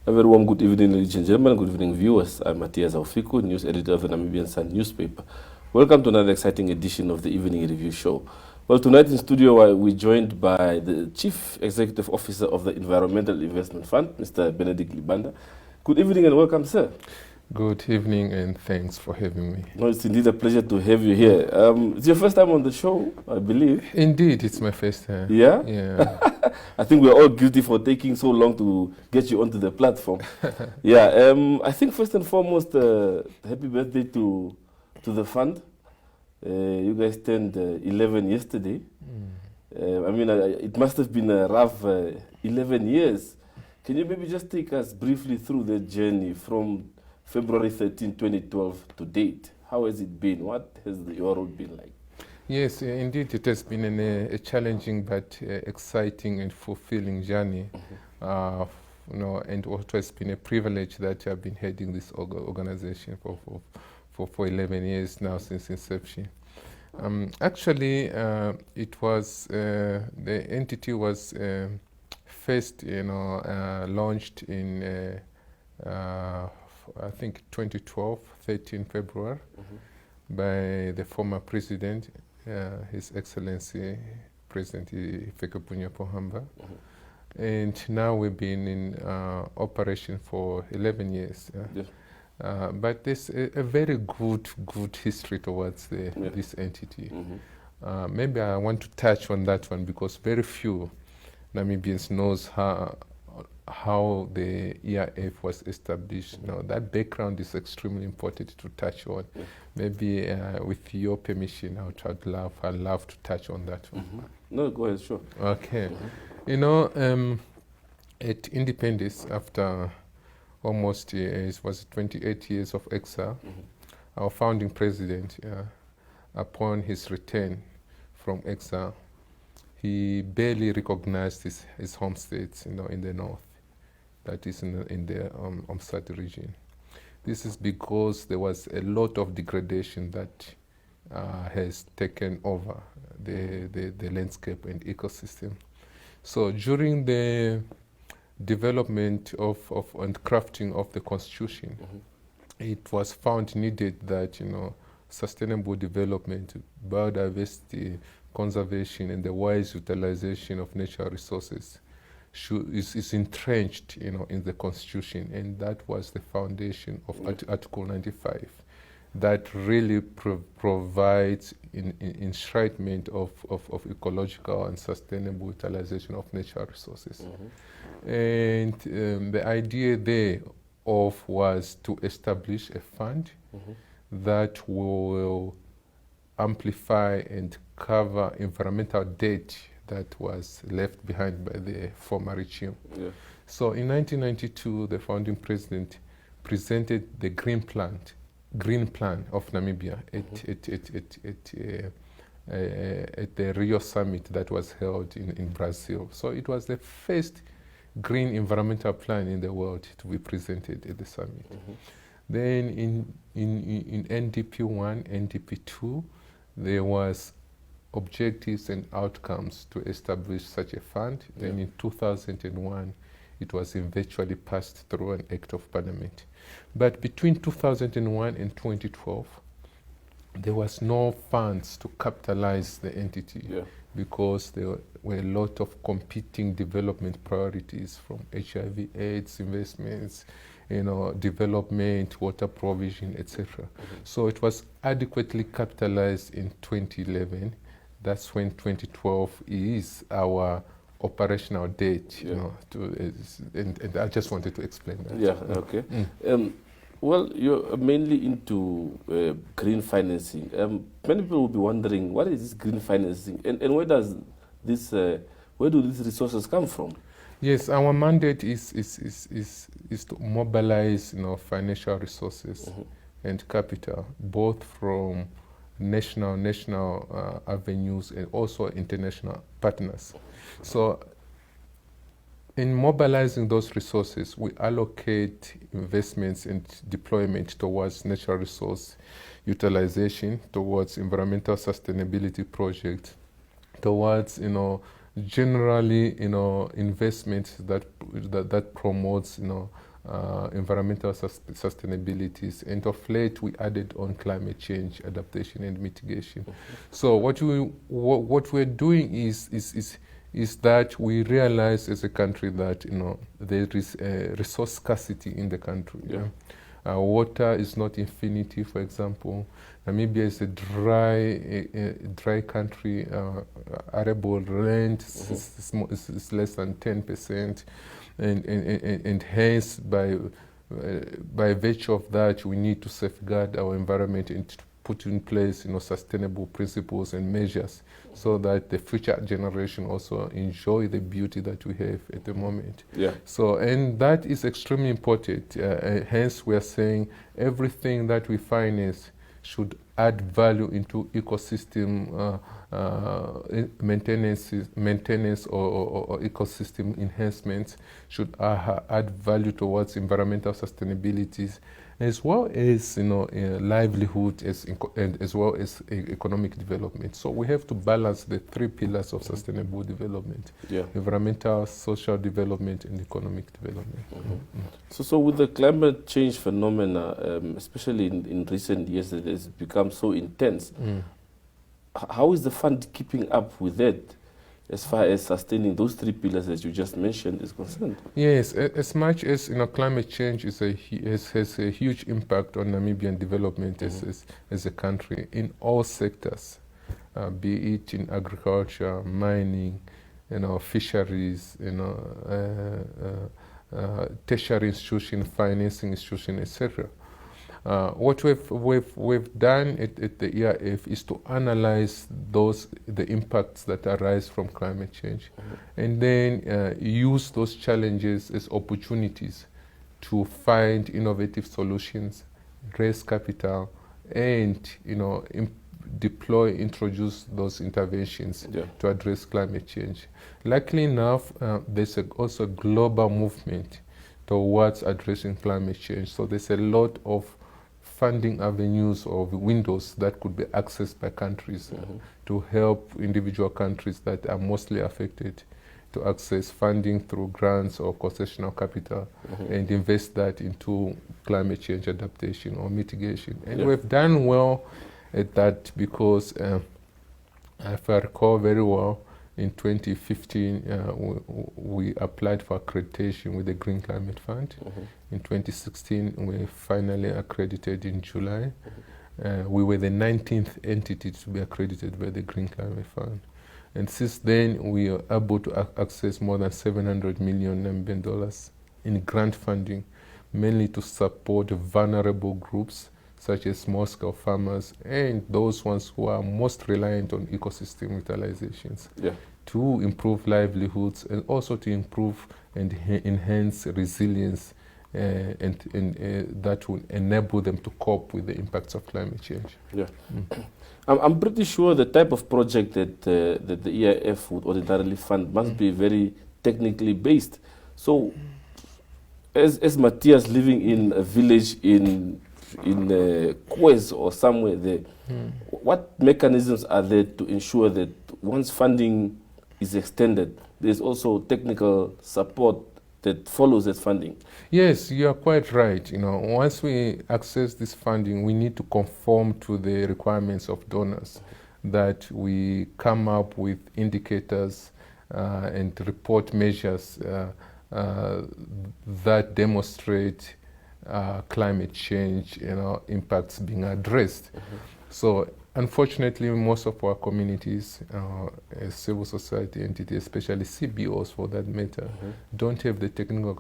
A very warm good evening, ladies and gentlemen. Good evening, viewers. I'm Matthias Aufiku, news editor of the NamibianSun newspaper. Welcome to another exciting edition of the Evening Review Show. Well, tonight in studio, we're joined by the Chief Executive Officer of the Environmental Investment Fund, Mr. Benedict Libanda. Good evening and welcome, sir. Good evening and thanks for having me. No, it's indeed a pleasure to have you here. It's your first time on the show, I believe. Indeed, it's my first time. Yeah? Yeah. I think we're all guilty for taking so long to get you onto the platform. Yeah, I think first and foremost, happy birthday to the fund. You guys turned 11 yesterday. I mean, it must have been a rough 11 years. Can you maybe just take us briefly through the journey from February 13, 2012 to date? How has it been? What has your road been like? Yes, indeed, it has been a challenging but exciting and fulfilling journey. And it has been a privilege that I've been heading this organization for 11 years now since inception. Actually, it was the entity was first, launched in I think 2012, 13 February, by the former president, His Excellency President Hifikepunye Pohamba. And now we've been in operation for 11 years. But there's a very good history towards this entity. Maybe I want to touch on that one because very few Namibians knows how the EIF was established. That background is extremely important to touch on. Maybe with your permission, I'd love to touch on that one. No, go ahead, sure. Okay. At independence, after almost 28 years of exile, our founding president, upon his return from exile, he barely recognized his home states, in the north, that is in the Umsat region. This is because there was a lot of degradation that has taken over the landscape and ecosystem. So during the development and crafting of the constitution, it was found needed that sustainable development, biodiversity, conservation, and the wise utilization of natural resources is entrenched, in the Constitution, and that was the foundation of Article 95, that really provides enshrinement of ecological and sustainable utilization of natural resources. And the idea thereof was to establish a fund that will amplify and cover environmental debt that was left behind by the former regime. So in 1992, the founding president presented the Green Plan of Namibia at the Rio summit that was held in Brazil. So it was the first green environmental plan in the world to be presented at the summit. Then in NDP 1, NDP 2, there was objectives and outcomes to establish such a fund. Then in 2001, it was eventually passed through an act of parliament. But between 2001 and 2012, there was no funds to capitalize the entity because there were a lot of competing development priorities, from HIV/AIDS investments, development, water provision, etc. So it was adequately capitalized in 2011. That's when 2012 is our operational date, and I just wanted to explain that. Yeah, okay. Well, you're mainly into green financing. Many people will be wondering, what is this green financing, and where do these resources come from? Yes, our mandate is to mobilize, financial resources and capital, both from national avenues and also international partners. So in mobilizing those resources, we allocate investments and deployment towards natural resource utilization, towards environmental sustainability projects, towards generally investments that promotes environmental sustainabilities, and of late we added on climate change adaptation and mitigation. So what we're doing is that we realize as a country that there is a resource scarcity in the country. Yeah. Water is not infinity, for example. Namibia is a dry country. Arable land is less than 10%, and hence by virtue of that, we need to safeguard our environment and to put in place sustainable principles and measures so that the future generation also enjoy the beauty that we have at the moment. Yeah. So, and that is extremely important. Hence, we are saying everything that we finance should add value into ecosystem maintenance or ecosystem enhancements, should add value towards environmental sustainabilities, as well as livelihood, as well as economic development. So we have to balance the three pillars of sustainable development: environmental, social development, and economic development. So with the climate change phenomena, especially in recent years, it has become so intense. How is the fund keeping up with that, as far as sustaining those three pillars that you just mentioned is concerned? Yes, as much as climate change has a huge impact on Namibian development as a country in all sectors, be it in agriculture, mining, fisheries, tertiary institution, financing institution, etc. What we've done at the EIF is to analyze the impacts that arise from climate change, and then use those challenges as opportunities to find innovative solutions, raise capital, and introduce those interventions to address climate change. Luckily enough, there's also a global movement towards addressing climate change. So there's a lot of funding avenues or windows that could be accessed by countries to help individual countries that are mostly affected to access funding through grants or concessional capital and invest that into climate change adaptation or mitigation. And we've done well at that because, if I recall very well, in 2015, we applied for accreditation with the Green Climate Fund. In 2016, we finally accredited in July. We were the 19th entity to be accredited by the Green Climate Fund. And since then, we are able to access more than $700 million Namibian in grant funding, mainly to support vulnerable groups, such as small-scale farmers and those ones who are most reliant on ecosystem utilizations, to improve livelihoods and also to improve and enhance resilience, and that will enable them to cope with the impacts of climate change. I'm pretty sure the type of project that the EIF would ordinarily fund must be very technically based. So, as Matthias living in a village in Kwez or somewhere there, what mechanisms are there to ensure that once funding is extended, there's also technical support that follows that funding? Yes, you are quite right. Once we access this funding, we need to conform to the requirements of donors, that we come up with indicators and report measures that demonstrate climate change impacts being addressed. So unfortunately, most of our communities, civil society entities, especially CBOs for that matter, don't have the technical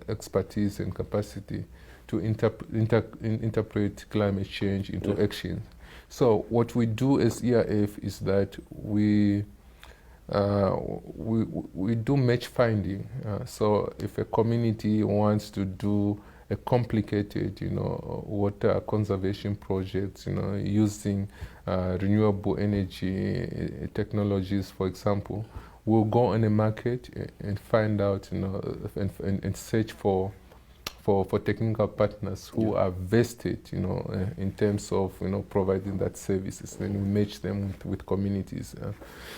expertise and capacity to interpret climate change into action. So what we do as EIF is that we do match finding. So if a community wants to do a complicated, water conservation project, using renewable energy technologies, for example, we'll go on the market and find out, and search for for technical partners who are vested, in terms of, providing that services. Then we match them with communities.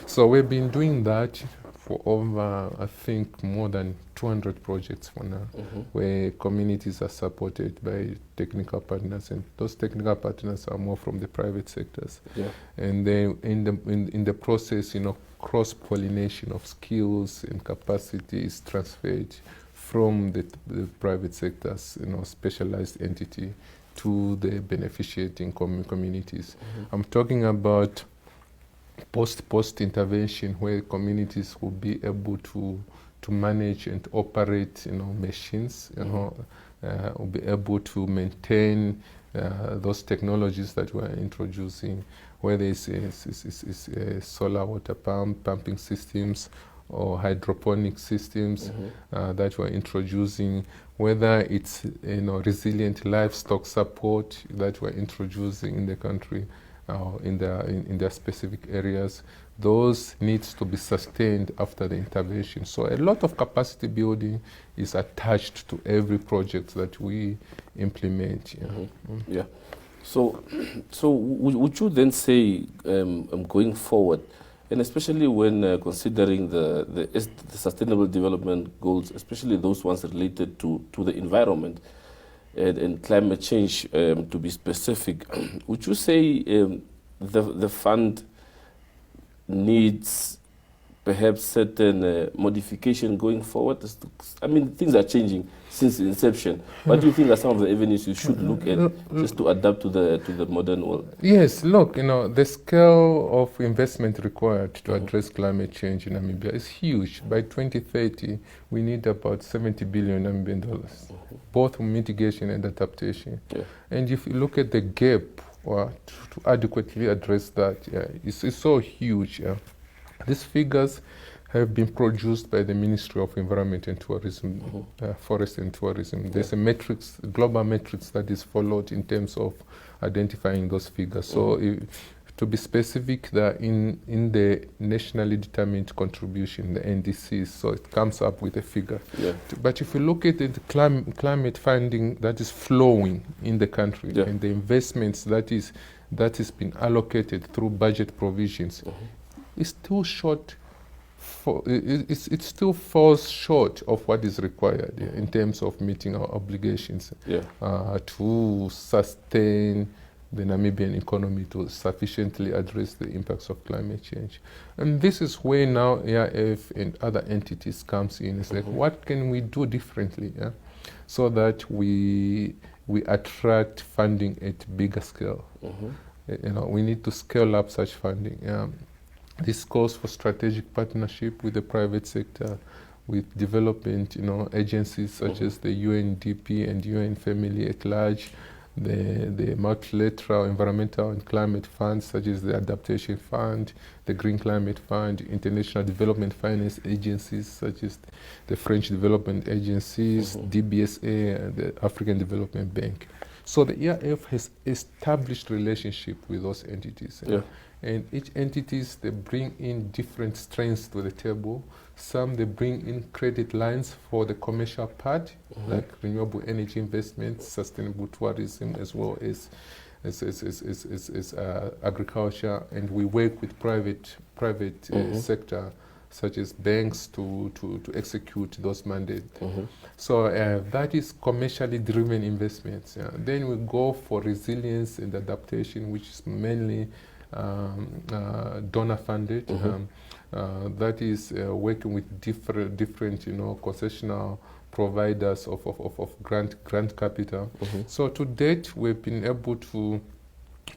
So we've been doing that for over, I think, more than 200 projects for now, where communities are supported by technical partners, and those technical partners are more from the private sectors. And then in the process, cross-pollination of skills and capacity is transferred from the private sector's specialized entity to the beneficiating communities. I'm talking about post intervention, where communities will be able to manage and operate machines, will be able to maintain those technologies that we're introducing, whether it's solar water pumping systems or hydroponic systems that we're introducing, whether it's resilient livestock support that we're introducing in the country, in their specific areas. Those needs to be sustained after the intervention. So a lot of capacity building is attached to every project that we implement. So would you then say, going forward, and especially when considering the sustainable development goals, especially those ones related to the environment and climate change, to be specific, would you say the fund needs perhaps certain modification going forward? I mean, things are changing since inception. What do you think are some of the avenues you should look at just to adapt to the modern world? Yes, look, the scale of investment required to address climate change in Namibia is huge. By 2030, we need about 70 billion Namibian dollars, both for mitigation and adaptation. And if you look at the gap to adequately address that, it's so huge. These figures have been produced by the Ministry of Environment and Tourism, Forest and Tourism. There's a global matrix that is followed in terms of identifying those figures. So to be specific, they're in the nationally determined contribution, the NDCs, so it comes up with a figure. But if you look at the climate funding that is flowing in the country and the investments that is been allocated through budget provisions, it's still short. It still falls short of what is required in terms of meeting our obligations to sustain the Namibian economy, to sufficiently address the impacts of climate change. And this is where now EIF and other entities comes in. It's like, what can we do differently so that we attract funding at bigger scale? We need to scale up such funding. This calls for strategic partnership with the private sector, with development, agencies such as the UNDP and UN Family at large, the multilateral environmental and climate funds such as the Adaptation Fund, the Green Climate Fund, international development finance agencies such as the French Development Agencies, DBSA, and the African Development Bank. So the EIF has established relationship with those entities. And each entities, they bring in different strengths to the table. Some, they bring in credit lines for the commercial part, like renewable energy investments, sustainable tourism, as well as agriculture. And we work with private sector, such as banks, to execute those mandates. So that is commercially driven investments. Then we go for resilience and adaptation, which is mainly donor funded. That is working with different concessional providers of grant capital. So to date, we've been able to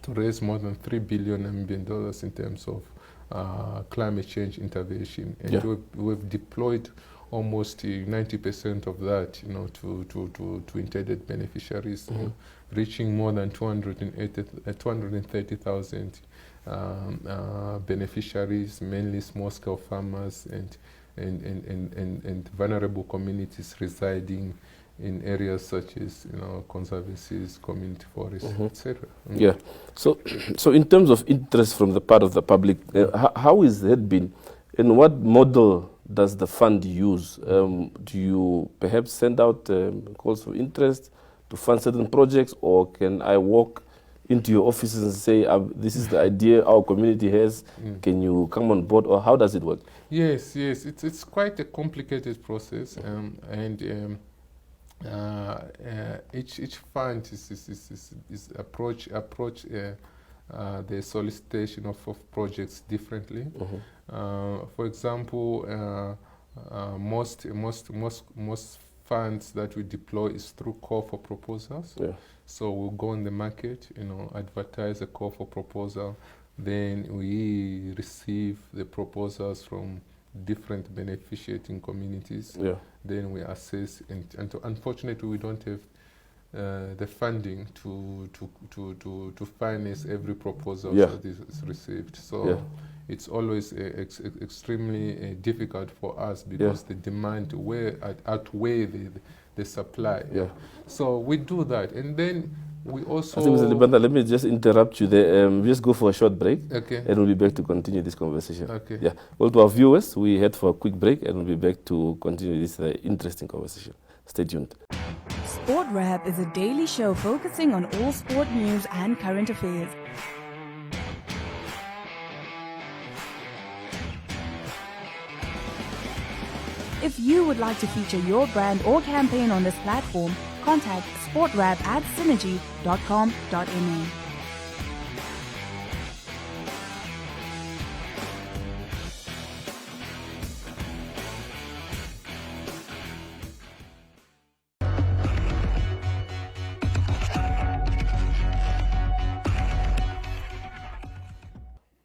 raise more than 3 billion Namibian dollars in terms of climate change intervention, and we've deployed almost 90% of that, to intended beneficiaries, reaching more than 230,000 beneficiaries, mainly small-scale farmers and vulnerable communities residing in areas such as conservancies, community forests, etc. So in terms of interest from the part of the public, how has that been, and what model does the fund use? Do you perhaps send out calls for interest to fund certain projects, or can I walk into your offices and say, this is the idea our community has, can you come on board, or how does it work? Yes, it's quite a complicated process, and each fund is approach the solicitation of projects differently. For example, most funds that we deploy is through call for proposals. Yeah. So we'll go on the market, advertise a call for proposal. Then we receive the proposals from different beneficiating communities. Yeah. Then we assess, and unfortunately we don't have the funding to finance every proposal that is received. So it's always extremely difficult for us because the demand outweigh the supply. Yeah. So we do that, and then we also. I think, Mr. Libanda, let me just interrupt you there. Just go for a short break, Okay. and we'll be back to continue this conversation. Okay. Yeah. Well, to our viewers, we head for a quick break, and we'll be back to continue this interesting conversation. Stay tuned. Sport Wrap is a daily show focusing on all sport news and current affairs. If you would like to feature your brand or campaign on this platform, contact sportwrap@synergy.com.ma.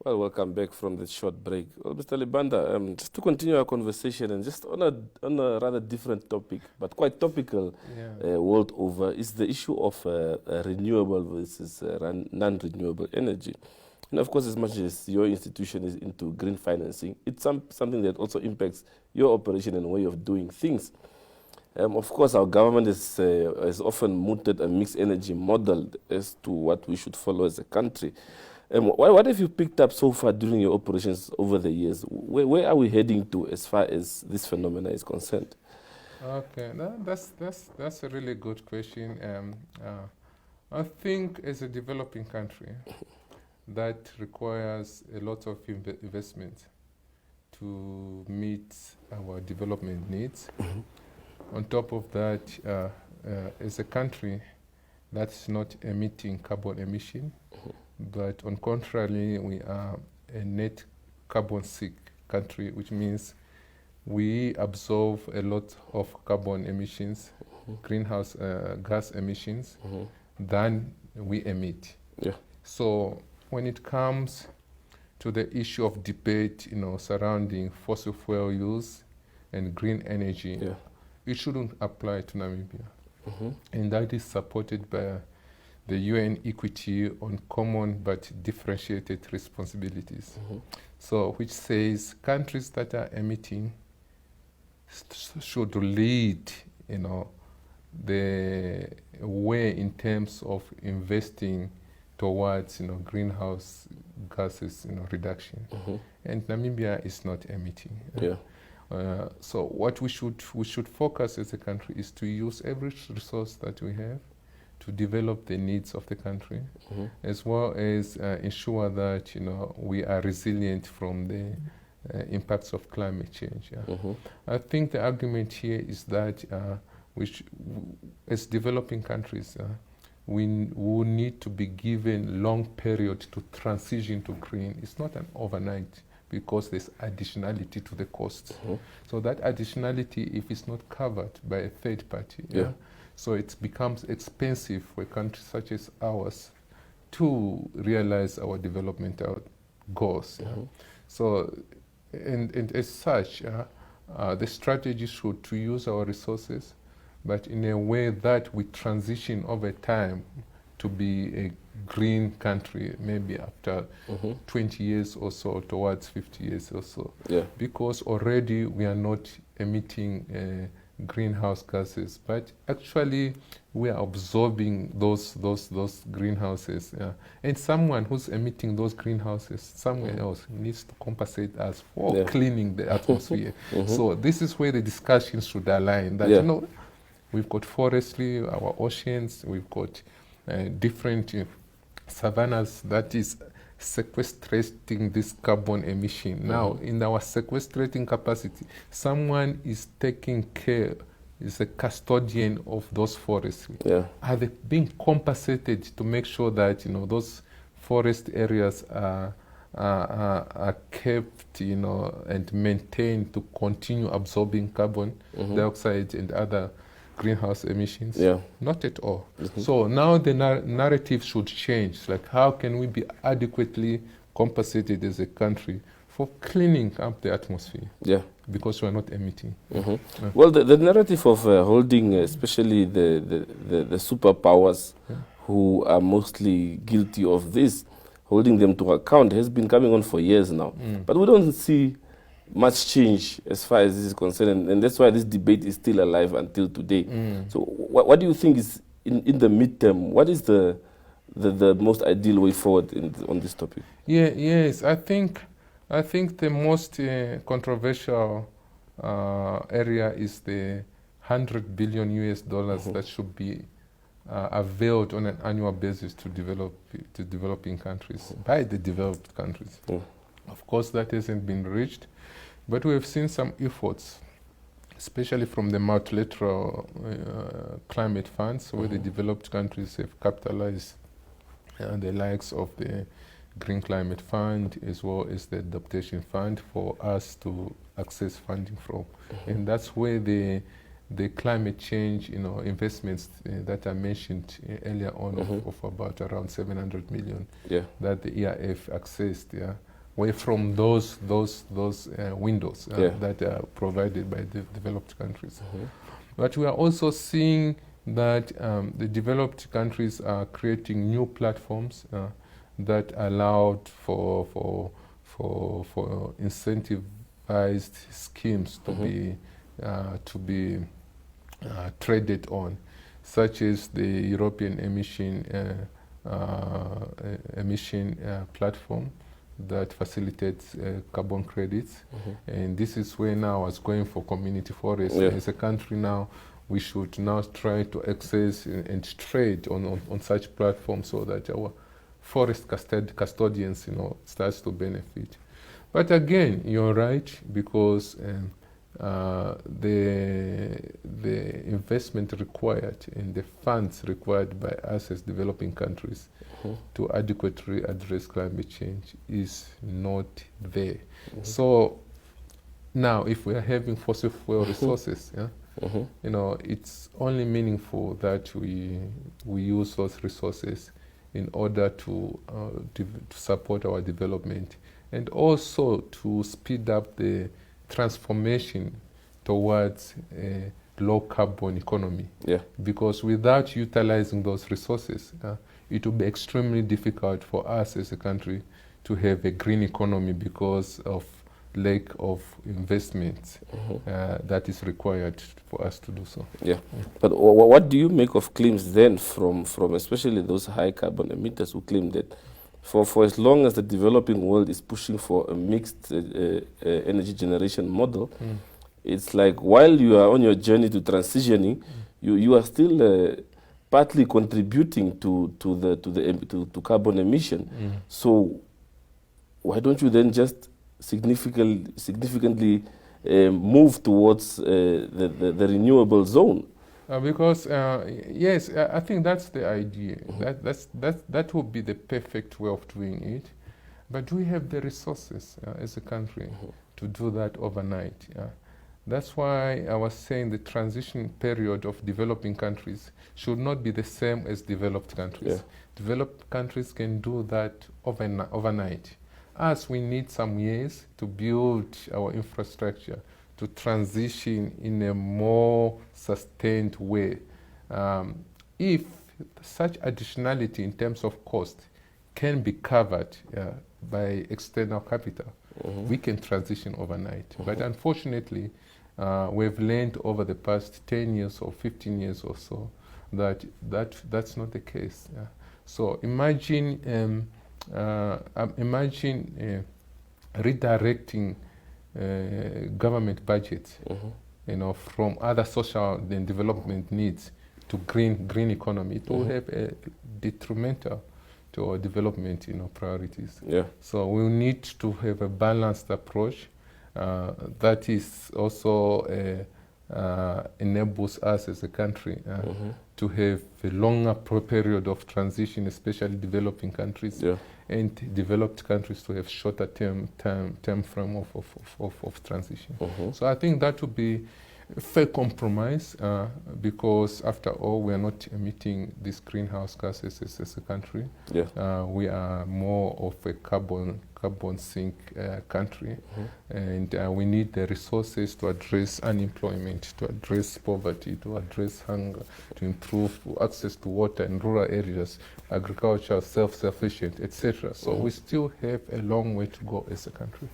Well, welcome back from the short break. Well, Mr. Libanda, just to continue our conversation and just on a rather different topic, but quite topical world over, is the issue of renewable versus non-renewable energy. And of course, as much as your institution is into green financing, it's something that also impacts your operation and way of doing things. Of course, our government has often mooted a mixed energy model as to what we should follow as a country. What have you picked up so far during your operations over the years? Where are we heading to as far as this phenomena is concerned? Okay, that's a really good question. I think as a developing country, that requires a lot of investment to meet our development needs. On top of that, as a country that's not emitting carbon emission, but on contrary, we are a net carbon sink country, which means we absorb a lot of carbon emissions, greenhouse gas emissions, than we emit. Yeah. So when it comes to the issue of debate, surrounding fossil fuel use and green energy, it shouldn't apply to Namibia. And that is supported by the UN Equity on Common but Differentiated Responsibilities. So which says countries that are emitting should lead, the way in terms of investing towards, greenhouse gases, reduction. And Namibia is not emitting. So what we should focus as a country is to use every resource that we have to develop the needs of the country, as well as ensure that we are resilient from the impacts of climate change. I think the argument here is that as developing countries, we will need to be given long period to transition to green. It's not an overnight, because there's additionality to the costs. So that additionality, if it's not covered by a third party, so it becomes expensive for a country such as ours to realize our developmental goals. So, and as such, the strategy should to use our resources, but in a way that we transition over time to be a green country, maybe after 20 years or so, towards 50 years or so. Because already we are not emitting greenhouse gases, but actually we are absorbing those greenhouses. And someone who's emitting those greenhouses somewhere else needs to compensate us for cleaning the atmosphere. So this is where the discussion should align. That you know, we've got forestry, our oceans, we've got different savannas that is sequestrating this carbon emission. Now, in our sequestrating capacity, someone is taking care, is a custodian of those forests. Are they being compensated to make sure that, you know, those forest areas are kept, you know, and maintained to continue absorbing carbon dioxide and other greenhouse emissions? Not at all. So now the narrative should change. Like, how can we be adequately compensated as a country for cleaning up the atmosphere? Because we're not emitting. Well, the narrative of holding, especially the superpowers who are mostly guilty of this, holding them to account, has been coming on for years now. But we don't see much change as far as this is concerned, and that's why this debate is still alive until today. So what do you think is, in the midterm, what is the most ideal way forward on this topic? Yes, I think the most controversial area is the $100 billion that should be availed on an annual basis to developing countries by the developed countries. Of course, that hasn't been reached, but we have seen some efforts, especially from the multilateral climate funds, where the developed countries have capitalized the likes of the Green Climate Fund as well as the Adaptation Fund for us to access funding from. And that's where the climate change, you know, investments that I mentioned earlier on of about around 700 million that the EIF accessed, were from those windows that are provided by the developed countries. But we are also seeing that the developed countries are creating new platforms that allowed for incentivized schemes to be traded on, such as the European emission platform that facilitates carbon credits. And this is where now I was going for community forests. As a country now, we should now try to access and trade on such platforms so that our forest custodians, you know, starts to benefit. But again, you're right, because the investment required and the funds required by us as developing countries to adequately address climate change is not there. So now, if we are having fossil fuel resources, you know, it's only meaningful that we use those resources in order to support our development, and also to speed up the transformation towards a low carbon economy. Because without utilizing those resources, it will be extremely difficult for us as a country to have a green economy because of lack of investment that is required for us to do so. But what do you make of claims then from especially those high carbon emitters who claim that for as long as the developing world is pushing for a mixed energy generation model, it's like while you are on your journey to transitioning, you are still partly contributing to carbon emission. So why don't you then just significantly move towards the renewable zone? Because yes, I think that's the idea. That would be the perfect way of doing it. But we have the resources as a country to do that overnight. That's why I was saying the transition period of developing countries should not be the same as developed countries. Developed countries can do that overnight. Us, we need some years to build our infrastructure, to transition in a more sustained way. If such additionality in terms of cost can be covered by external capital, we can transition overnight. But unfortunately, we've learned over the past 10 years or 15 years or so that's not the case. So imagine redirecting government budgets, from other social and development needs to green economy. It will have a detrimental to our development, priorities. Yeah. So we need to have a balanced approach that is also enables us as a country to have a longer period of transition, especially developing countries, and developed countries to have shorter term frame of transition. So I think that would be a fair compromise, because after all, we are not emitting these greenhouse gases as a country. We are more of a carbon sink country, and we need the resources to address unemployment, to address poverty, to address hunger, to improve access to water in rural areas, agriculture, self-sufficient, etc. So we still have a long way to go as a country.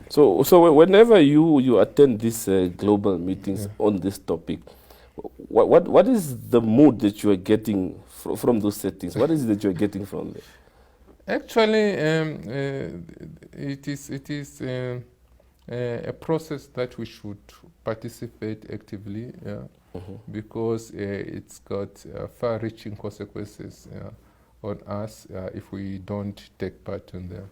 So whenever you attend these global meetings on this topic, what is the mood that you are getting from those settings? What is it that you are getting from them? Actually, it is a process that we should participate actively, because it's got far-reaching consequences on us if we don't take part in them.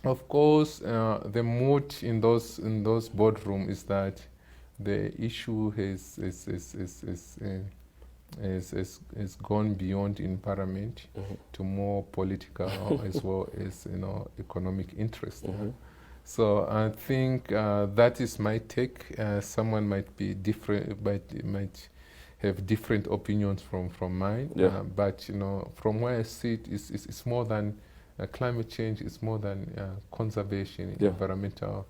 Of course, the mood in those boardrooms is that the issue has gone beyond environment to more political as well as economic interest. So I think that is my take. Someone might be different, might have different opinions from mine. But from where I sit, it's more than climate change. It's more than conservation, environmental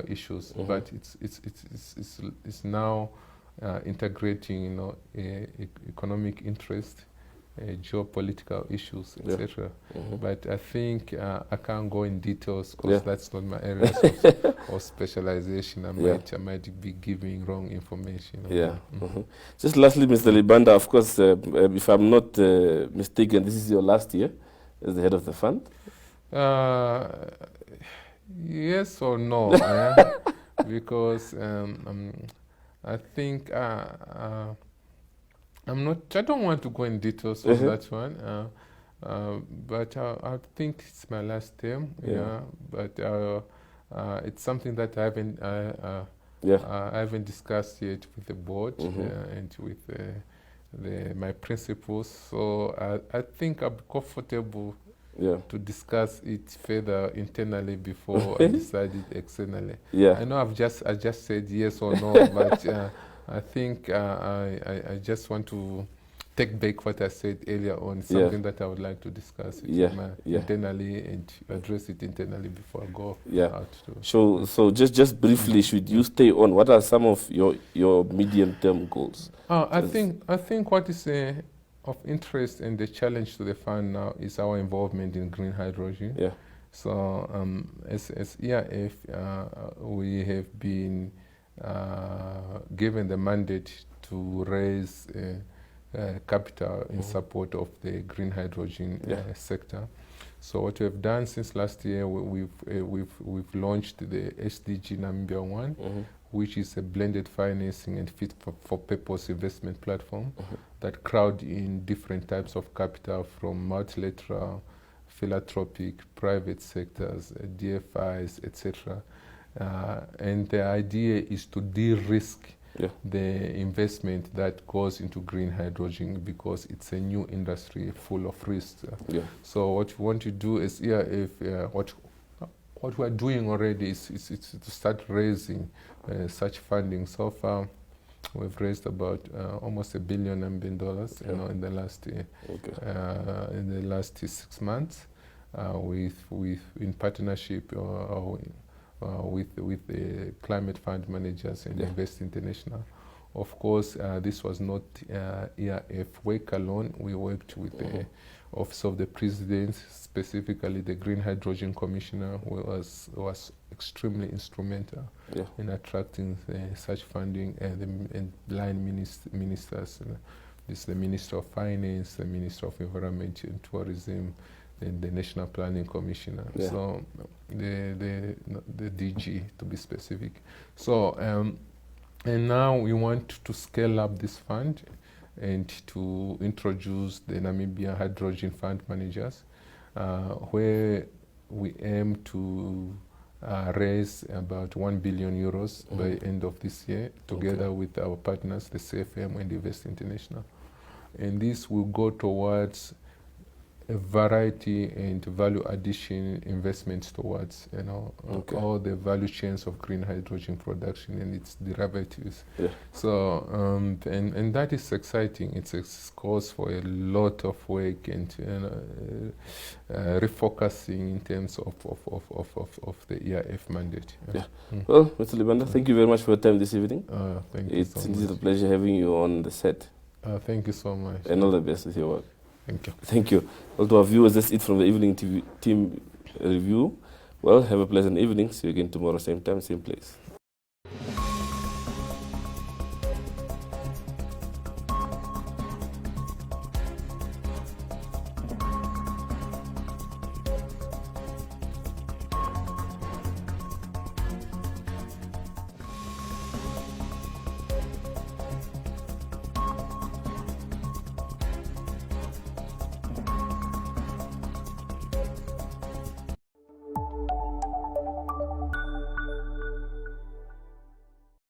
issues. But it's now integrating, economic interest, geopolitical issues, etc. But I think I can't go in details because that's not my area of specialization. I might be giving wrong information. Just lastly, Mr. Libanda, of course, if I'm not mistaken, this is your last year as the head of the fund? Yes or no? Because I think I don't want to go in details on that one, but I think it's my last term. But it's something that I haven't discussed yet with the board and with my principals. So I think I'm comfortable to discuss it further internally before I decide it externally. I know I just said yes or no, but I think I just want to take back what I said earlier on, something that I would like to discuss internally and address it internally before I go out. So just briefly, should you stay on? What are some of your medium-term goals? I think what is of interest and the challenge to the fund now is our involvement in green hydrogen. So as EIF, we have been given the mandate to raise capital in support of the green hydrogen sector. So what we have done since last year, we've launched the SDG Namibia 1, which is a blended financing and fit for purpose investment platform that crowd in different types of capital from multilateral, philanthropic, private sectors, DFIs, etc. And the idea is to de-risk the investment that goes into green hydrogen because it's a new industry full of risks. So what we want to do is, what we are doing already is to start raising such funding. So far, we've raised about almost $1 billion in the last 6 months, in partnership with the climate fund managers and Invest International Of course, this was not EIF work alone. We worked with the Office of the President, specifically the Green Hydrogen Commissioner, who was extremely instrumental in attracting such funding, and line ministers. This is the Minister of Finance, the Minister of Environment and Tourism, and the National Planning Commissioner. So the DG, to be specific. So and now we want to scale up this fund and to introduce the Namibian Hydrogen Fund Managers, where we aim to raise about 1 billion euros by end of this year, together with our partners, the CFM and Invest International. And this will go towards a variety and value addition investments towards all the value chains of green hydrogen production and its derivatives. So and that is exciting. It's a cause for a lot of work and refocusing in terms of the EIF mandate. Well, Mr. Libanda, thank you very much for your time this evening. Thank you so much. It's a pleasure having you on the set. Thank you so much. And all the best with your work. Thank you. Thank you. Well, to our viewers, that's it from the Evening TV team review. Well, have a pleasant evening. See you again tomorrow, same time, same place.